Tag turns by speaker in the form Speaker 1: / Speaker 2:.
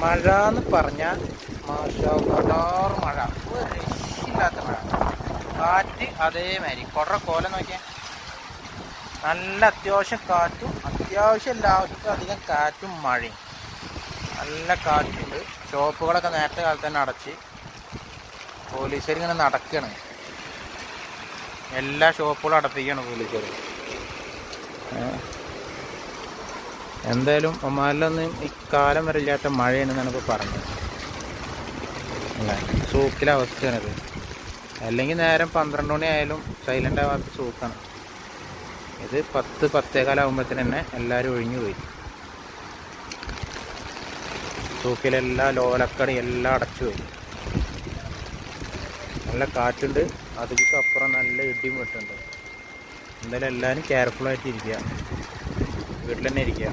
Speaker 1: മഴ എന്ന് പറഞ്ഞാൽ മാഷാഅല്ലാഹ് മഴ, ഒരു രക്ഷയില്ലാത്ത മഴ. കാറ്റ് അതേമാതിരി കോലം നോക്കിയാൽ നല്ല അത്യാവശ്യം കാറ്റും, അത്യാവശ്യം എല്ലാവർക്കും അധികം കാറ്റും മഴയും. നല്ല കാറ്റുണ്ട്. ഷോപ്പുകളൊക്കെ നേരത്തെ കാലത്ത് തന്നെ അടച്ച് പോലീസുകാർ ഇങ്ങനെ നടക്കുകയാണ്. എല്ലാ ഷോപ്പുകളും അടപ്പിക്കുകയാണ് പോലീസുകാർ. എന്തായാലും ഒമാനിലൊന്നും ഈ കാലം വരെ ഇല്ലാത്ത മഴയാണെന്നാണ് ഇപ്പോൾ പറഞ്ഞത്. അല്ല, സൂക്കിലെ അവസ്ഥയാണിത്. അല്ലെങ്കിൽ നേരം 12 മണി ആയാലും സൈലൻ്റ് ആവാത്ത സൂക്കാണ് ഇത്. 10-10:15 തന്നെ എല്ലാവരും ഒഴിഞ്ഞു പോയി. സൂക്കിലെല്ലാം ലോലക്കടി എല്ലാം അടച്ചു പോയി. നല്ല കാറ്റുണ്ട്, അതിനപ്പുറം നല്ല ഇടിയും വെട്ടുണ്ട്. എന്തായാലും എല്ലാവരും കെയർഫുള്ളായിട്ട് ഇരിക്കുക, വീട്ടിൽ തന്നെ ഇരിക്കുക.